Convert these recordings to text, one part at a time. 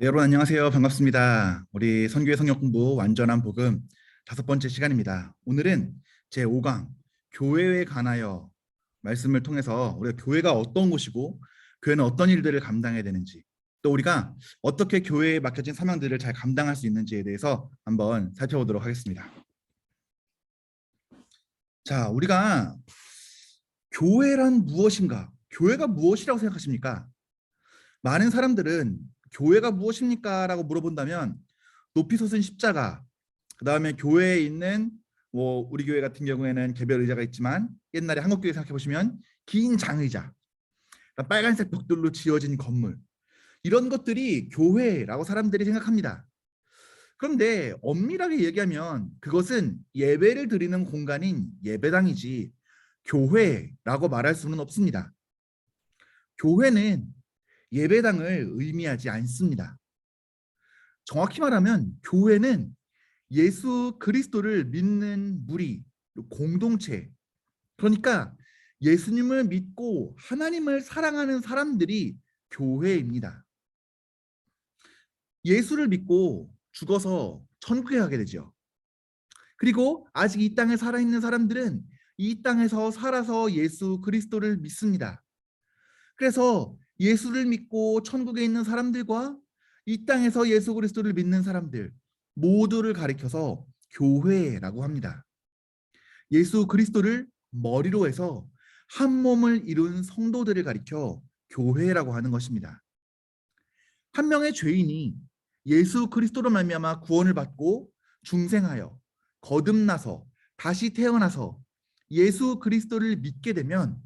네, 여러분 안녕하세요. 반갑습니다. 우리 선교의 성역 공부 완전한 복음 5번째 시간입니다. 오늘은 제5강 교회에 관하여 말씀을 통해서 우리가 교회가 어떤 곳이고 교회는 어떤 일들을 감당해야 되는지 또 우리가 어떻게 교회에 맡겨진 사명들을 잘 감당할 수 있는지에 대해서 한번 살펴보도록 하겠습니다. 자, 우리가 교회란 무엇인가? 교회가 무엇이라고 생각하십니까? 많은 사람들은 교회가 무엇입니까? 라고 물어본다면 높이 솟은 십자가, 그 다음에 교회에 있는 우리 교회 같은 경우에는 개별 의자가 있지만 옛날에 한국교회 생각해 보시면 긴 장의자, 그러니까 빨간색 벽돌로 지어진 건물, 이런 것들이 교회라고 사람들이 생각합니다. 그런데 엄밀하게 얘기하면 그것은 예배를 드리는 공간인 예배당이지 교회라고 말할 수는 없습니다. 교회는 예배당을 의미하지 않습니다. 정확히 말하면 교회는 예수 그리스도를 믿는 무리, 공동체, 그러니까 예수님을 믿고 하나님을 사랑하는 사람들이 교회입니다. 예수를 믿고 죽어서 천국에 가게 되죠. 그리고 아직 이 땅에 살아있는 사람들은 이 땅에서 살아서 예수 그리스도를 믿습니다. 그래서 예수를 믿고 천국에 있는 사람들과 이 땅에서 예수 그리스도를 믿는 사람들 모두를 가리켜서 교회라고 합니다. 예수 그리스도를 머리로 해서 한 몸을 이룬 성도들을 가리켜 교회라고 하는 것입니다. 한 명의 죄인이 예수 그리스도로 말미암아 구원을 받고 중생하여 거듭나서 다시 태어나서 예수 그리스도를 믿게 되면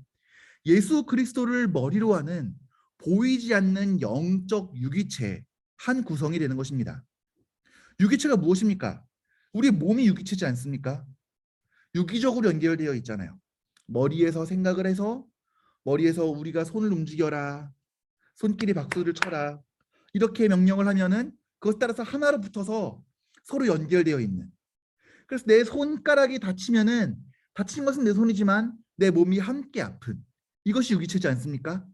예수 그리스도를 머리로 하는 보이지 않는 영적 유기체 한 구성이 되는 것입니다. 유기체가 무엇입니까? 우리 몸이 유기체지 않습니까? 유기적으로 연결되어 있잖아요. 머리에서 생각을 해서 머리에서 우리가 손을 움직여라, 손길이 박수를 쳐라, 이렇게 명령을 하면은 그것 따라서 하나로 붙어서 서로 연결되어 있는. 그래서 내 손가락이 다치면은 다친 것은 내 손이지만 내 몸이 함께 아픈, 이것이 유기체지 않습니까?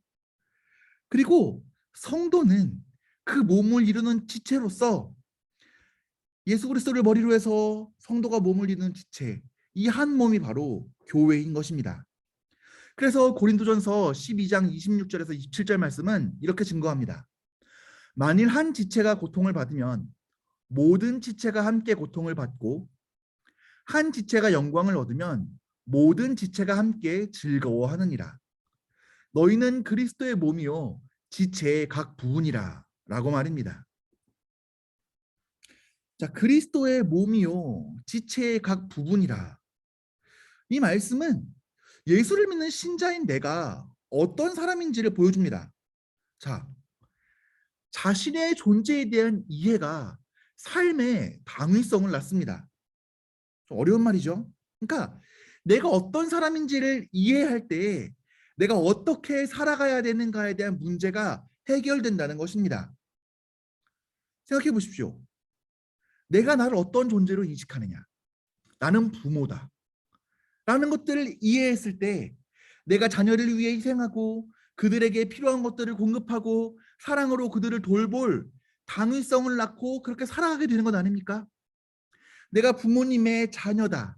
그리고 성도는 그 몸을 이루는 지체로서 예수 그리스도를 머리로 해서 성도가 몸을 이루는 지체, 이 한 몸이 바로 교회인 것입니다. 그래서 고린도전서 12장 26절에서 27절 말씀은 이렇게 증거합니다. 만일 한 지체가 고통을 받으면 모든 지체가 함께 고통을 받고 한 지체가 영광을 얻으면 모든 지체가 함께 즐거워하느니라. 너희는 그리스도의 몸이요 지체의 각 부분이라 라고 말입니다. 자, 그리스도의 몸이요 지체의 각 부분이라. 이 말씀은 예수를 믿는 신자인 내가 어떤 사람인지를 보여줍니다. 자, 자신의 존재에 대한 이해가 삶의 당위성을 낳습니다. 좀 어려운 말이죠. 그러니까 내가 어떤 사람인지를 이해할 때 내가 어떻게 살아가야 되는가에 대한 문제가 해결된다는 것입니다. 생각해 보십시오. 내가 나를 어떤 존재로 인식하느냐. 나는 부모다. 라는 것들을 이해했을 때 내가 자녀를 위해 희생하고 그들에게 필요한 것들을 공급하고 사랑으로 그들을 돌볼 당위성을 낳고 그렇게 살아가게 되는 것 아닙니까? 내가 부모님의 자녀다.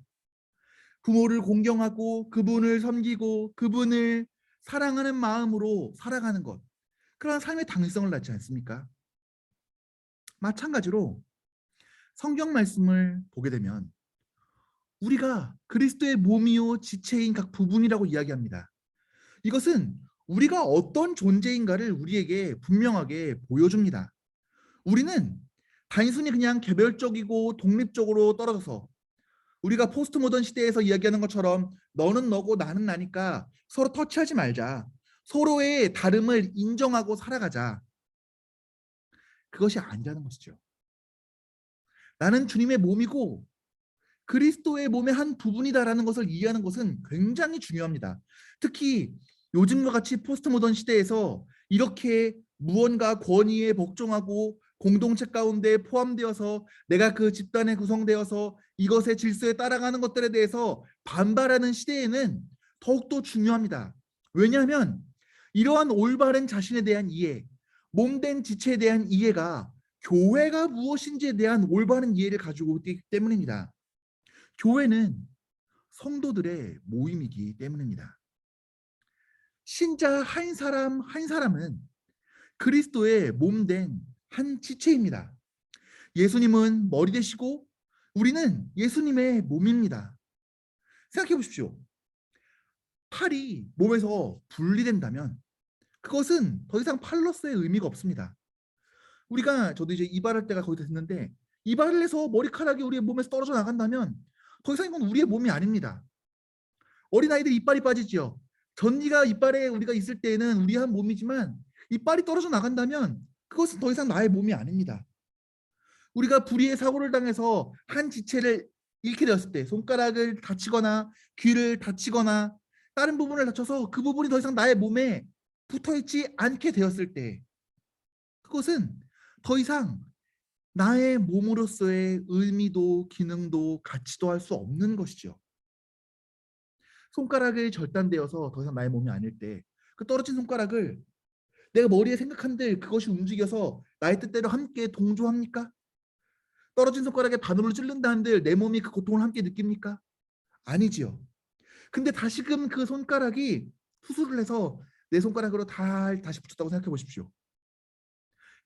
부모를 공경하고 그분을 섬기고 그분을 사랑하는 마음으로 살아가는 것. 그런 삶의 당위성을 낳지 않습니까? 마찬가지로 성경 말씀을 보게 되면 우리가 그리스도의 몸이요 지체인 각 부분이라고 이야기합니다. 이것은 우리가 어떤 존재인가를 우리에게 분명하게 보여줍니다. 우리는 단순히 그냥 개별적이고 독립적으로 떨어져서 우리가 포스트 모던 시대에서 이야기하는 것처럼 너는 너고 나는 나니까 서로 터치하지 말자. 서로의 다름을 인정하고 살아가자. 그것이 아니라는 것이죠. 나는 주님의 몸이고 그리스도의 몸의 한 부분이다라는 것을 이해하는 것은 굉장히 중요합니다. 특히 요즘과 같이 포스트 모던 시대에서 이렇게 무언가 권위에 복종하고 공동체 가운데 포함되어서 내가 그 집단에 구성되어서 이것의 질서에 따라가는 것들에 대해서 반발하는 시대에는 더욱더 중요합니다. 왜냐하면 이러한 올바른 자신에 대한 이해, 몸된 지체에 대한 이해가 교회가 무엇인지에 대한 올바른 이해를 가지고 있기 때문입니다. 교회는 성도들의 모임이기 때문입니다. 신자 한 사람 한 사람은 그리스도의 몸된 한 지체입니다. 예수님은 머리 되시고 우리는 예수님의 몸입니다. 생각해 보십시오. 팔이 몸에서 분리된다면 그것은 더 이상 팔로서의 의미가 없습니다. 저도 이제 이발할 때가 거의 됐는데, 이발을 해서 머리카락이 우리의 몸에서 떨어져 나간다면 더 이상 이건 우리의 몸이 아닙니다. 어린아이들 이빨이 빠지지요. 전이가 이빨에 우리가 있을 때는 우리 한 몸이지만 이빨이 떨어져 나간다면 그것은 더 이상 나의 몸이 아닙니다. 우리가 불의의 사고를 당해서 한 지체를 잃게 되었을 때, 손가락을 다치거나 귀를 다치거나 다른 부분을 다쳐서 그 부분이 더 이상 나의 몸에 붙어있지 않게 되었을 때, 그것은 더 이상 나의 몸으로서의 의미도 기능도 가치도 할 수 없는 것이죠. 손가락이 절단되어서 더 이상 나의 몸이 아닐 때, 그 떨어진 손가락을 내가 머리에 생각한들 그것이 움직여서 나의 뜻대로 함께 동조합니까? 떨어진 손가락에 바늘로 찌른다 한들 내 몸이 그 고통을 함께 느낍니까? 아니지요. 근데 다시금 그 손가락이 수술을 해서 내 손가락으로 다시 붙였다고 생각해 보십시오.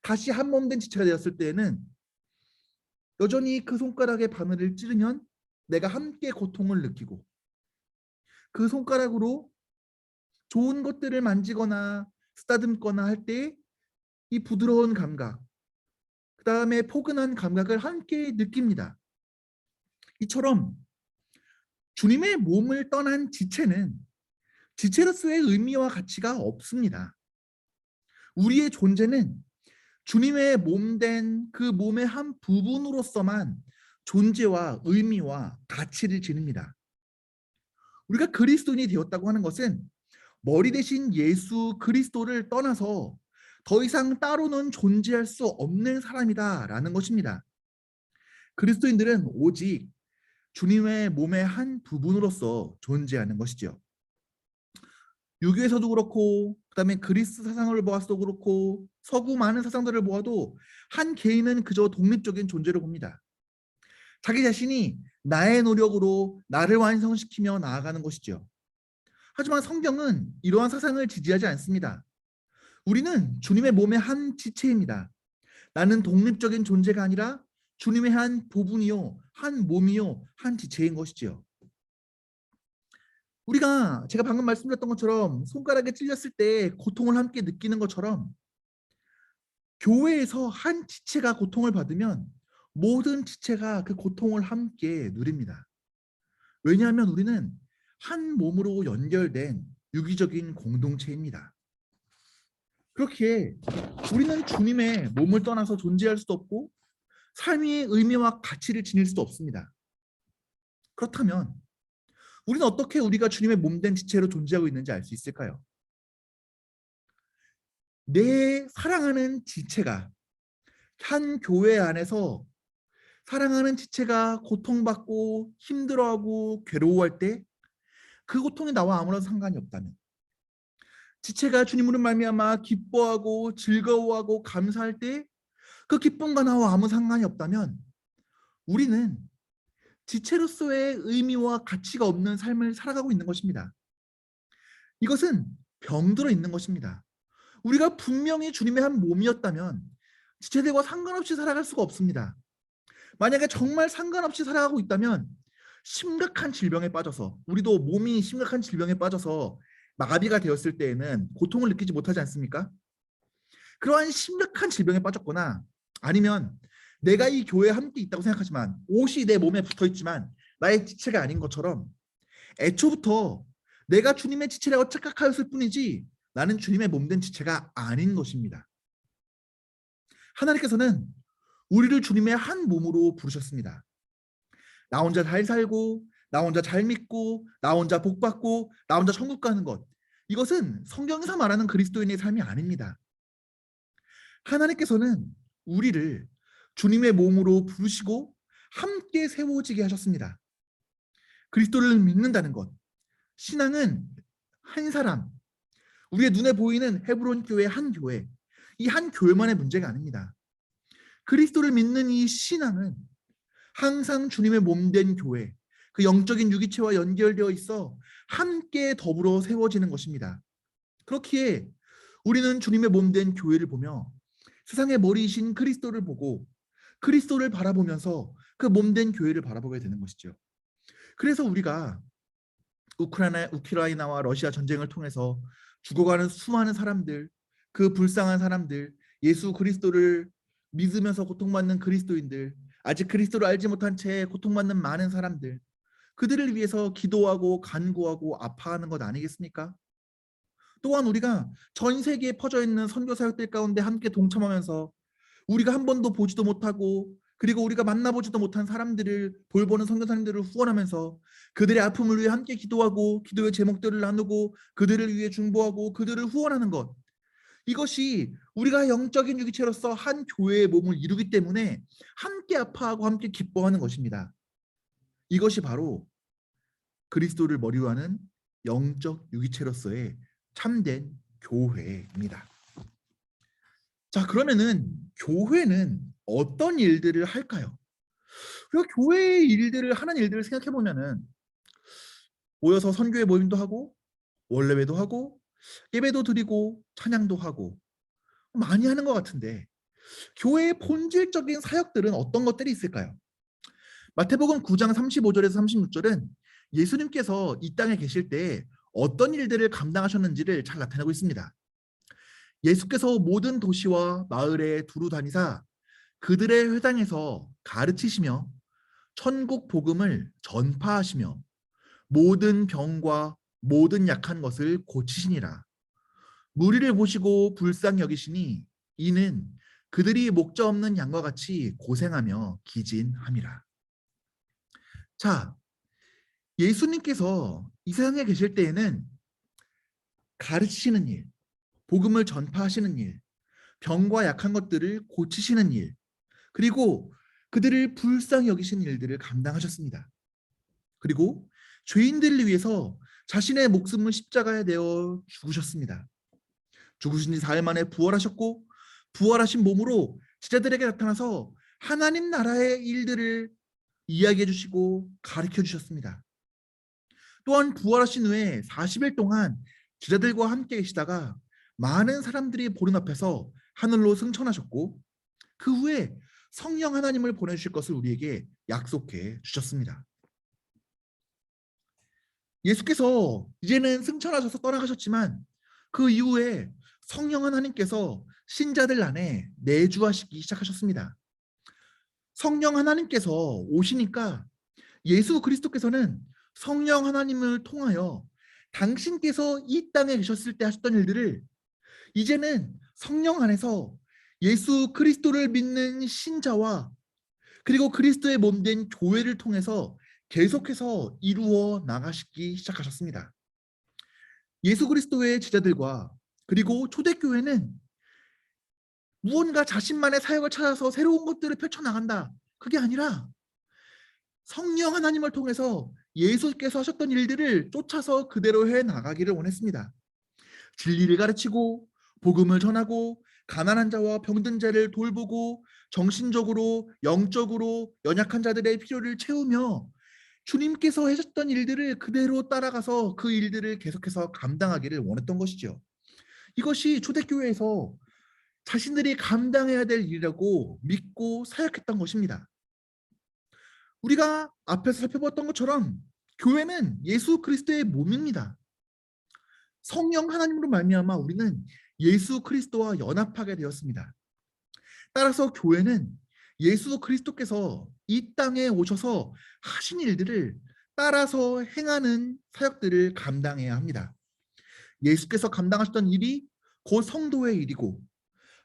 다시 한 몸 된 지체가 되었을 때에는 여전히 그 손가락에 바늘을 찌르면 내가 함께 고통을 느끼고, 그 손가락으로 좋은 것들을 만지거나 쓰다듬거나 할 때 이 부드러운 감각, 그 다음에 포근한 감각을 함께 느낍니다. 이처럼 주님의 몸을 떠난 지체는 지체로서의 의미와 가치가 없습니다. 우리의 존재는 주님의 몸된 그 몸의 한 부분으로서만 존재와 의미와 가치를 지닙니다. 우리가 그리스도인이 되었다고 하는 것은 머리 대신 예수 그리스도를 떠나서 더 이상 따로는 존재할 수 없는 사람이다라는 것입니다. 그리스도인들은 오직 주님의 몸의 한 부분으로서 존재하는 것이죠. 유교에서도 그렇고, 그다음에 그리스 사상을 보아서도 그렇고, 서구 많은 사상들을 보아도 한 개인은 그저 독립적인 존재로 봅니다. 자기 자신이 나의 노력으로 나를 완성시키며 나아가는 것이죠. 하지만 성경은 이러한 사상을 지지하지 않습니다. 우리는 주님의 몸의 한 지체입니다. 나는 독립적인 존재가 아니라 주님의 한 부분이요, 한 몸이요, 한 지체인 것이지요. 제가 방금 말씀드렸던 것처럼 손가락에 찔렸을 때 고통을 함께 느끼는 것처럼, 교회에서 한 지체가 고통을 받으면 모든 지체가 그 고통을 함께 누립니다. 왜냐하면 우리는 한 몸으로 연결된 유기적인 공동체입니다. 그렇기에 우리는 주님의 몸을 떠나서 존재할 수도 없고 삶의 의미와 가치를 지닐 수도 없습니다. 그렇다면 우리는 어떻게 우리가 주님의 몸된 지체로 존재하고 있는지 알 수 있을까요? 내 사랑하는 지체가, 한 교회 안에서 사랑하는 지체가 고통받고 힘들어하고 괴로워할 때 그 고통이 나와 아무런 상관이 없다면, 지체가 주님으로 말미암아 기뻐하고 즐거워하고 감사할 때 그 기쁨과 나와 아무 상관이 없다면 우리는 지체로서의 의미와 가치가 없는 삶을 살아가고 있는 것입니다. 이것은 병들어 있는 것입니다. 우리가 분명히 주님의 한 몸이었다면 지체들과 상관없이 살아갈 수가 없습니다. 만약에 정말 상관없이 살아가고 있다면 심각한 질병에 빠져서, 우리도 몸이 심각한 질병에 빠져서 마비가 되었을 때에는 고통을 느끼지 못하지 않습니까? 그러한 심각한 질병에 빠졌거나, 아니면 내가 이 교회에 함께 있다고 생각하지만 옷이 내 몸에 붙어있지만 나의 지체가 아닌 것처럼, 애초부터 내가 주님의 지체라고 착각하였을 뿐이지 나는 주님의 몸된 지체가 아닌 것입니다. 하나님께서는 우리를 주님의 한 몸으로 부르셨습니다. 나 혼자 잘 살고, 나 혼자 잘 믿고, 나 혼자 복 받고, 나 혼자 천국 가는 것, 이것은 성경에서 말하는 그리스도인의 삶이 아닙니다. 하나님께서는 우리를 주님의 몸으로 부르시고 함께 세워지게 하셨습니다. 그리스도를 믿는다는 것, 신앙은 한 사람, 우리의 눈에 보이는 헤브론 교회 한 교회, 이 한 교회만의 문제가 아닙니다. 그리스도를 믿는 이 신앙은 항상 주님의 몸된 교회, 그 영적인 유기체와 연결되어 있어 함께 더불어 세워지는 것입니다. 그렇기에 우리는 주님의 몸된 교회를 보며 세상의 머리이신 그리스도를 보고 그리스도를 바라보면서 그 몸된 교회를 바라보게 되는 것이죠. 그래서 우리가 우크라이나와 러시아 전쟁을 통해서 죽어가는 수많은 사람들, 그 불쌍한 사람들, 예수 그리스도를 믿으면서 고통받는 그리스도인들, 아직 그리스도를 알지 못한 채 고통받는 많은 사람들, 그들을 위해서 기도하고 간구하고 아파하는 것 아니겠습니까? 또한 우리가 전 세계에 퍼져 있는 선교 사역들 가운데 함께 동참하면서 우리가 한 번도 보지도 못하고 그리고 우리가 만나보지도 못한 사람들을 돌보는 선교사님들을 후원하면서 그들의 아픔을 위해 함께 기도하고 기도의 제목들을 나누고 그들을 위해 중보하고 그들을 후원하는 것, 이것이 우리가 영적인 유기체로서 한 교회의 몸을 이루기 때문에 함께 아파하고 함께 기뻐하는 것입니다. 이것이 바로 그리스도를 머리로 하는 영적 유기체로서의 참된 교회입니다. 자, 그러면은 교회는 어떤 일들을 할까요? 우리가 교회의 일들을 하는 일들을 생각해 보면은 모여서 선교회 모임도 하고 원래회도 하고 예배도 드리고 찬양도 하고 많이 하는 것 같은데 교회의 본질적인 사역들은 어떤 것들이 있을까요? 마태복음 9장 35절에서 36절은 예수님께서 이 땅에 계실 때 어떤 일들을 감당하셨는지를 잘 나타내고 있습니다. 예수께서 모든 도시와 마을에 두루 다니사 그들의 회당에서 가르치시며 천국 복음을 전파하시며 모든 병과 모든 약한 것을 고치시니라. 무리를 보시고 불쌍히 여기시니 이는 그들이 목자 없는 양과 같이 고생하며 기진함이라. 자, 예수님께서 이 세상에 계실 때에는 가르치시는 일, 복음을 전파하시는 일, 병과 약한 것들을 고치시는 일, 그리고 그들을 불쌍히 여기시는 일들을 감당하셨습니다. 그리고 죄인들을 위해서 자신의 목숨을 십자가에 내어 죽으셨습니다. 죽으신 지 4일 만에 부활하셨고 부활하신 몸으로 제자들에게 나타나서 하나님 나라의 일들을 이야기해 주시고 가르쳐 주셨습니다. 또한 부활하신 후에 40일 동안 제자들과 함께 계시다가 많은 사람들이 보는 앞에서 하늘로 승천하셨고 그 후에 성령 하나님을 보내주실 것을 우리에게 약속해 주셨습니다. 예수께서 이제는 승천하셔서 떠나가셨지만 그 이후에 성령 하나님께서 신자들 안에 내주하시기 시작하셨습니다. 성령 하나님께서 오시니까 예수 그리스도께서는 성령 하나님을 통하여 당신께서 이 땅에 계셨을 때 하셨던 일들을 이제는 성령 안에서 예수 그리스도를 믿는 신자와 그리고 그리스도의 몸된 교회를 통해서 계속해서 이루어 나가시기 시작하셨습니다. 예수 그리스도의 제자들과 그리고 초대교회는 무언가 자신만의 사역을 찾아서 새로운 것들을 펼쳐나간다, 그게 아니라 성령 하나님을 통해서 예수께서 하셨던 일들을 쫓아서 그대로 해나가기를 원했습니다. 진리를 가르치고 복음을 전하고 가난한 자와 병든 자를 돌보고 정신적으로 영적으로 연약한 자들의 필요를 채우며 주님께서 하셨던 일들을 그대로 따라가서 그 일들을 계속해서 감당하기를 원했던 것이죠. 이것이 초대교회에서 자신들이 감당해야 될 일이라고 믿고 사역했던 것입니다. 우리가 앞에서 살펴봤던 것처럼 교회는 예수 그리스도의 몸입니다. 성령 하나님으로 말미암아 우리는 예수 그리스도와 연합하게 되었습니다. 따라서 교회는 예수 그리스도께서 이 땅에 오셔서 하신 일들을 따라서 행하는 사역들을 감당해야 합니다. 예수께서 감당하셨던 일이 곧 성도의 일이고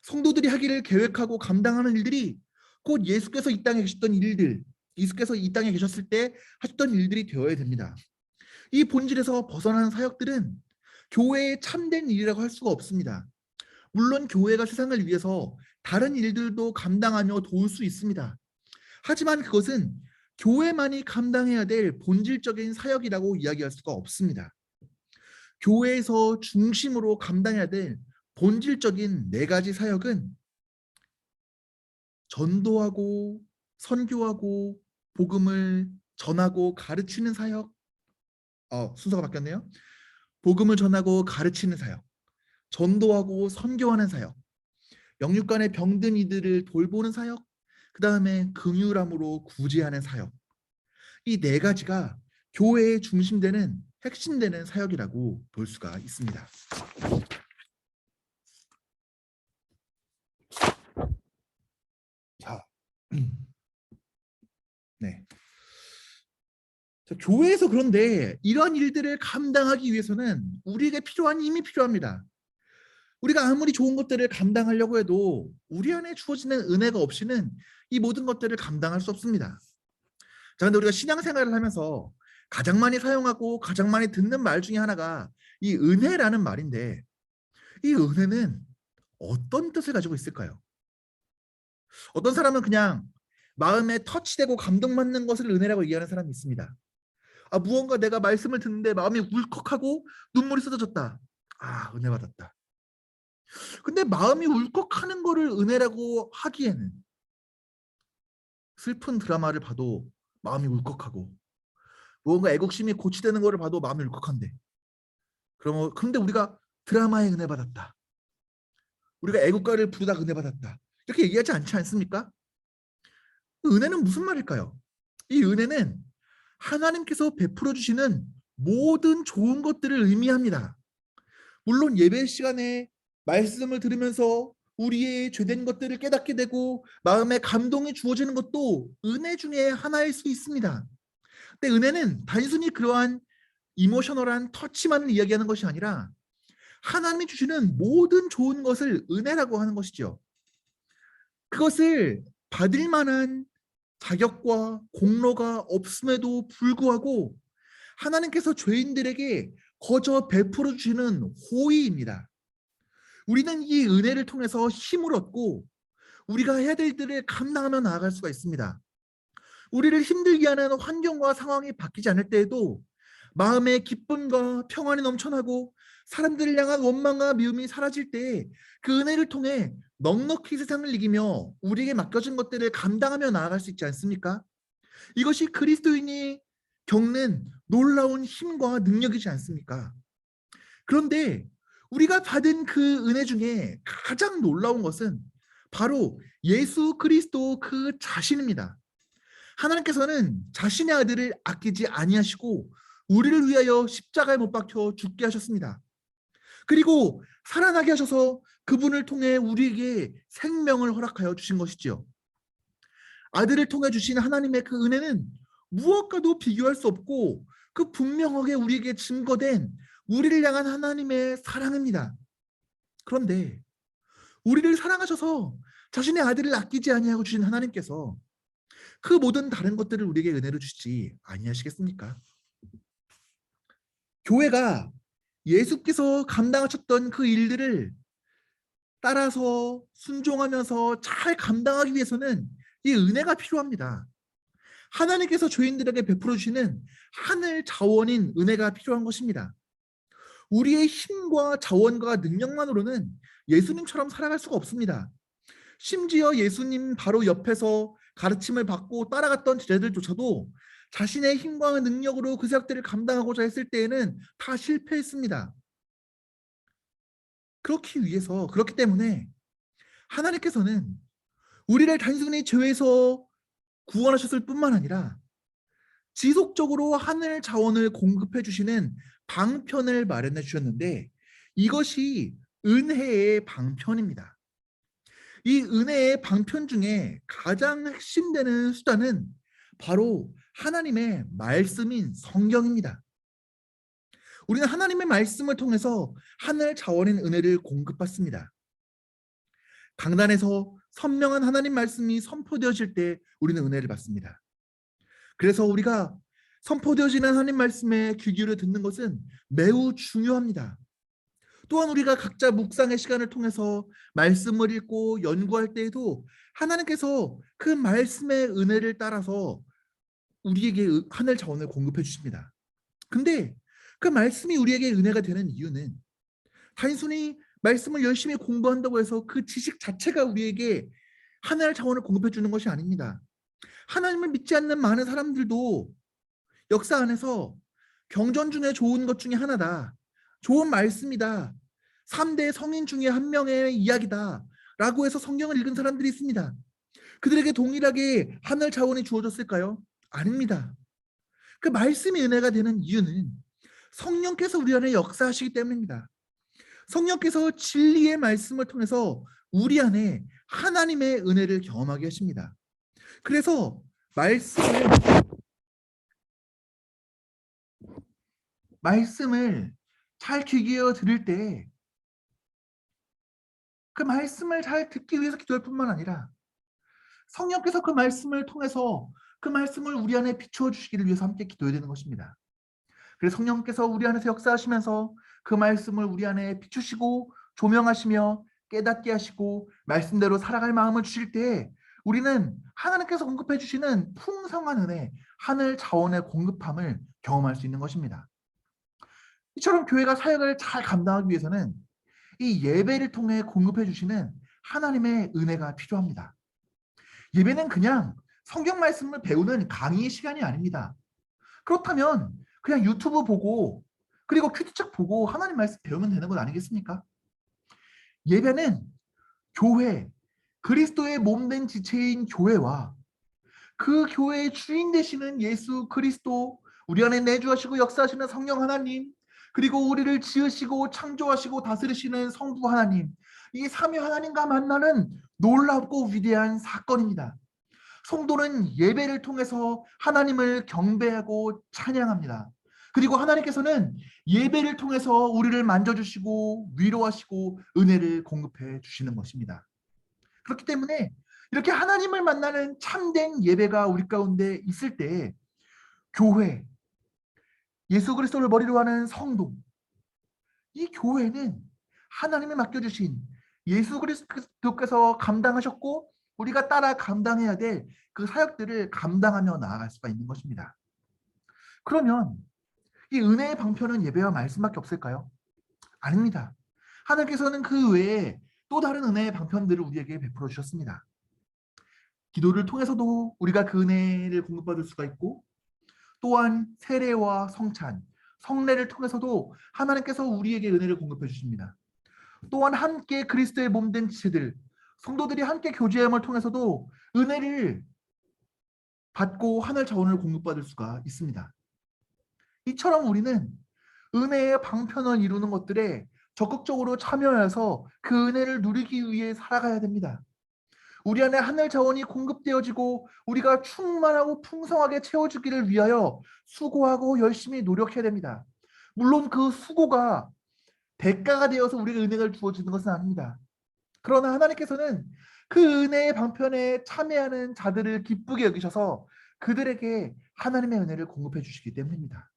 성도들이 하기를 계획하고 감당하는 일들이 곧 예수께서 이 땅에 계셨던 일들, 예수께서 이 땅에 계셨을 때 하셨던 일들이 되어야 됩니다. 이 본질에서 벗어나는 사역들은 교회의 참된 일이라고 할 수가 없습니다. 물론 교회가 세상을 위해서 다른 일들도 감당하며 도울 수 있습니다. 하지만 그것은 교회만이 감당해야 될 본질적인 사역이라고 이야기할 수가 없습니다. 교회에서 중심으로 감당해야 될 본질적인 네 가지 사역은 전도하고 선교하고 복음을 전하고 가르치는 사역. 순서가 바뀌었네요. 복음을 전하고 가르치는 사역, 전도하고 선교하는 사역, 영육간의 병든 이들을 돌보는 사역, 그 다음에 긍휼함으로 구제하는 사역. 이 네 가지가 교회의 중심되는 핵심되는 사역이라고 볼 수가 있습니다. 자, 네. 자, 교회에서 그런데 이러한 일들을 감당하기 위해서는 우리에게 필요한 힘이 필요합니다. 우리가 아무리 좋은 것들을 감당하려고 해도 우리 안에 주어지는 은혜가 없이는 이 모든 것들을 감당할 수 없습니다. 자, 근데 우리가 신앙생활을 하면서 가장 많이 사용하고 가장 많이 듣는 말 중에 하나가 이 은혜라는 말인데, 이 은혜는 어떤 뜻을 가지고 있을까요? 어떤 사람은 그냥 마음에 터치되고 감동받는 것을 은혜라고 얘기하는 사람이 있습니다. 무언가 내가 말씀을 듣는데 마음이 울컥하고 눈물이 쏟아졌다. 은혜 받았다. 근데 마음이 울컥하는 거를 은혜라고 하기에는 슬픈 드라마를 봐도 마음이 울컥하고, 무언가 애국심이 고취되는 거를 봐도 마음이 울컥한데, 그런데 우리가 드라마에 은혜 받았다, 우리가 애국가를 부르다 은혜 받았다, 이렇게 얘기하지 않지 않습니까? 은혜는 무슨 말일까요? 이 은혜는 하나님께서 베풀어 주시는 모든 좋은 것들을 의미합니다. 물론 예배 시간에 말씀을 들으면서 우리의 죄된 것들을 깨닫게 되고 마음에 감동이 주어지는 것도 은혜 중에 하나일 수 있습니다. 근데 은혜는 단순히 그러한 이모셔널한 터치만을 이야기하는 것이 아니라 하나님이 주시는 모든 좋은 것을 은혜라고 하는 것이죠. 그것을 받을 만한 자격과 공로가 없음에도 불구하고 하나님께서 죄인들에게 거저 베풀어 주시는 호의입니다. 우리는 이 은혜를 통해서 힘을 얻고 우리가 해야 될 일을 감당하며 나아갈 수가 있습니다. 우리를 힘들게 하는 환경과 상황이 바뀌지 않을 때에도 마음의 기쁨과 평안이 넘쳐나고 사람들을 향한 원망과 미움이 사라질 때 그 은혜를 통해 넉넉히 세상을 이기며 우리에게 맡겨진 것들을 감당하며 나아갈 수 있지 않습니까? 이것이 그리스도인이 겪는 놀라운 힘과 능력이지 않습니까? 그런데 우리가 받은 그 은혜 중에 가장 놀라운 것은 바로 예수 그리스도 그 자신입니다. 하나님께서는 자신의 아들을 아끼지 아니하시고 우리를 위하여 십자가에 못 박혀 죽게 하셨습니다. 그리고 살아나게 하셔서 그분을 통해 우리에게 생명을 허락하여 주신 것이지요. 아들을 통해 주신 하나님의 그 은혜는 무엇과도 비교할 수 없고 그 분명하게 우리에게 증거된 우리를 향한 하나님의 사랑입니다. 그런데 우리를 사랑하셔서 자신의 아들을 아끼지 아니하고 주신 하나님께서 그 모든 다른 것들을 우리에게 은혜로 주시지 아니하시겠습니까? 교회가 예수께서 감당하셨던 그 일들을 따라서 순종하면서 잘 감당하기 위해서는 이 은혜가 필요합니다. 하나님께서 죄인들에게 베풀어 주시는 하늘 자원인 은혜가 필요한 것입니다. 우리의 힘과 자원과 능력만으로는 예수님처럼 살아갈 수가 없습니다. 심지어 예수님 바로 옆에서 가르침을 받고 따라갔던 제자들조차도 자신의 힘과 능력으로 그 사역들을 감당하고자 했을 때에는 다 실패했습니다. 그렇기 때문에 하나님께서는 우리를 단순히 죄에서 구원하셨을 뿐만 아니라 지속적으로 하늘 자원을 공급해 주시는 방편을 마련해 주셨는데, 이것이 은혜의 방편입니다. 이 은혜의 방편 중에 가장 핵심되는 수단은 바로 하나님의 말씀인 성경입니다. 우리는 하나님의 말씀을 통해서 하늘 자원인 은혜를 공급받습니다. 강단에서 선명한 하나님 말씀이 선포되어질 때 우리는 은혜를 받습니다. 그래서 우리가 선포되어지는 하나님 말씀에 귀 기울여 듣는 것은 매우 중요합니다. 또한 우리가 각자 묵상의 시간을 통해서 말씀을 읽고 연구할 때에도 하나님께서 그 말씀의 은혜를 따라서 우리에게 하늘 자원을 공급해 주십니다. 근데 그 말씀이 우리에게 은혜가 되는 이유는 단순히 말씀을 열심히 공부한다고 해서 그 지식 자체가 우리에게 하나님의 자원을 공급해 주는 것이 아닙니다. 하나님을 믿지 않는 많은 사람들도 역사 안에서 경전 중에 좋은 것 중에 하나다. 좋은 말씀이다. 3대 성인 중에 한 명의 이야기다. 라고 해서 성경을 읽은 사람들이 있습니다. 그들에게 동일하게 하늘 자원이 주어졌을까요? 아닙니다. 그 말씀이 은혜가 되는 이유는 성령께서 우리 안에 역사하시기 때문입니다. 성령께서 진리의 말씀을 통해서 우리 안에 하나님의 은혜를 경험하게 하십니다. 그래서 말씀을 잘 귀 기울여 들을 때 그 말씀을 잘 듣기 위해서 기도할 뿐만 아니라 성령께서 그 말씀을 통해서 그 말씀을 우리 안에 비추어 주시기를 위해서 함께 기도해야 되는 것입니다. 그래서 성령께서 우리 안에서 역사하시면서 그 말씀을 우리 안에 비추시고 조명하시며 깨닫게 하시고 말씀대로 살아갈 마음을 주실 때 우리는 하나님께서 공급해 주시는 풍성한 은혜, 하늘 자원의 공급함을 경험할 수 있는 것입니다. 이처럼 교회가 사역을 잘 감당하기 위해서는 이 예배를 통해 공급해 주시는 하나님의 은혜가 필요합니다. 예배는 그냥 성경 말씀을 배우는 강의 시간이 아닙니다. 그렇다면 그냥 유튜브 보고 그리고 큐티책 보고 하나님 말씀 배우면 되는 것 아니겠습니까? 예배는 교회, 그리스도의 몸된 지체인 교회와 그 교회의 주인 되시는 예수 그리스도, 우리 안에 내주하시고 역사하시는 성령 하나님, 그리고 우리를 지으시고 창조하시고 다스리시는 성부 하나님, 이 삼위 하나님과 만나는 놀랍고 위대한 사건입니다. 성도는 예배를 통해서 하나님을 경배하고 찬양합니다. 그리고 하나님께서는 예배를 통해서 우리를 만져주시고 위로하시고 은혜를 공급해 주시는 것입니다. 그렇기 때문에 이렇게 하나님을 만나는 참된 예배가 우리 가운데 있을 때 교회, 예수 그리스도를 머리로 하는 성도, 이 교회는 하나님이 맡겨주신 예수 그리스도께서 감당하셨고 우리가 따라 감당해야 될 그 사역들을 감당하며 나아갈 수가 있는 것입니다. 그러면 이 은혜의 방편은 예배와 말씀밖에 없을까요? 아닙니다. 하나님께서는 그 외에 또 다른 은혜의 방편들을 우리에게 베풀어 주셨습니다. 기도를 통해서도 우리가 그 은혜를 공급받을 수가 있고 또한 세례와 성찬, 성례를 통해서도 하나님께서 우리에게 은혜를 공급해 주십니다. 또한 함께 그리스도의 몸된 지체들, 성도들이 함께 교제함을 통해서도 은혜를 받고 하늘 자원을 공급받을 수가 있습니다. 이처럼 우리는 은혜의 방편을 이루는 것들에 적극적으로 참여해서 그 은혜를 누리기 위해 살아가야 됩니다. 우리 안에 하늘 자원이 공급되어지고 우리가 충만하고 풍성하게 채워주기를 위하여 수고하고 열심히 노력해야 됩니다. 물론 그 수고가 대가가 되어서 우리가 은혜를 주어지는 것은 아닙니다. 그러나 하나님께서는 그 은혜의 방편에 참여하는 자들을 기쁘게 여기셔서 그들에게 하나님의 은혜를 공급해 주시기 때문입니다.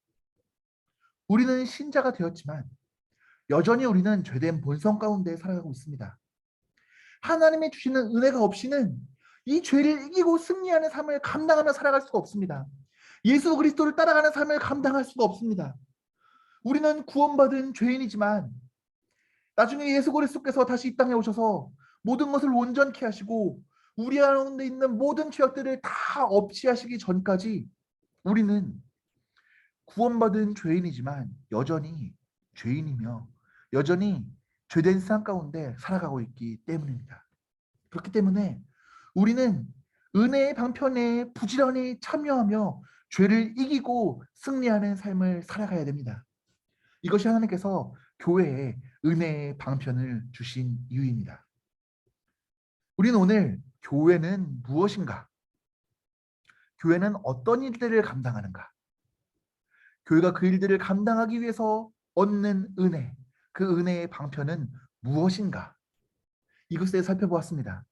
우리는 신자가 되었지만 여전히 우리는 죄된 본성 가운데 살아가고 있습니다. 하나님이 주시는 은혜가 없이는 이 죄를 이기고 승리하는 삶을 감당하며 살아갈 수가 없습니다. 예수 그리스도를 따라가는 삶을 감당할 수가 없습니다. 우리는 구원받은 죄인이지만 나중에 예수 그리스도께서 다시 이 땅에 오셔서 모든 것을 온전케 하시고 우리 가운데 있는 모든 죄악들을 다 없이하시기 전까지 우리는 구원받은 죄인이지만 여전히 죄인이며 여전히 죄된 삶 가운데 살아가고 있기 때문입니다. 그렇기 때문에 우리는 은혜의 방편에 부지런히 참여하며 죄를 이기고 승리하는 삶을 살아가야 됩니다. 이것이 하나님께서 교회에 은혜의 방편을 주신 이유입니다. 우리는 오늘 교회는 무엇인가? 교회는 어떤 일들을 감당하는가? 교회가 그 일들을 감당하기 위해서 얻는 은혜, 그 은혜의 방편은 무엇인가? 이것에 대해 살펴보았습니다.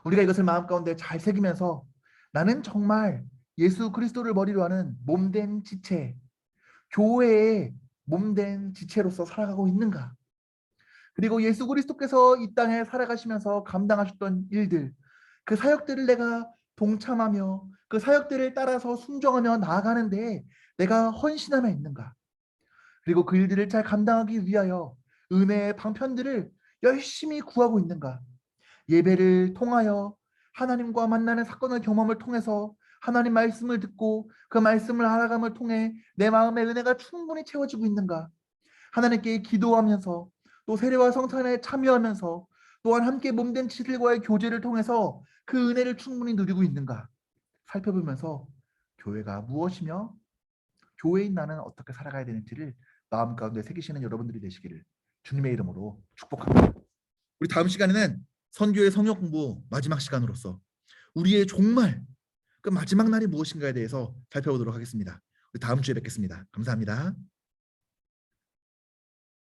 우리가 이것을 마음 가운데 잘 새기면서 나는 정말 예수 그리스도를 머리로 하는 몸된 지체, 교회의 몸된 지체로서 살아가고 있는가? 그리고 예수 그리스도께서 이 땅에 살아가시면서 감당하셨던 일들, 그 사역들을 내가 동참하며 그 사역들을 따라서 순종하며 나아가는데 내가 헌신하며 있는가? 그리고 그 일들을 잘 감당하기 위하여 은혜의 방편들을 열심히 구하고 있는가? 예배를 통하여 하나님과 만나는 사건의 경험을 통해서 하나님 말씀을 듣고 그 말씀을 알아감을 통해 내 마음의 은혜가 충분히 채워지고 있는가? 하나님께 기도하면서 또 세례와 성찬에 참여하면서 또한 함께 몸된 치들과의 교제를 통해서 그 은혜를 충분히 누리고 있는가 살펴보면서 교회가 무엇이며 교회인 나는 어떻게 살아가야 되는지를 마음 가운데 새기시는 여러분들이 되시기를 주님의 이름으로 축복합니다. 우리 다음 시간에는 선교의 성역 공부 마지막 시간으로서 우리의 종말 그 마지막 날이 무엇인가에 대해서 살펴보도록 하겠습니다. 우리 다음 주에 뵙겠습니다. 감사합니다.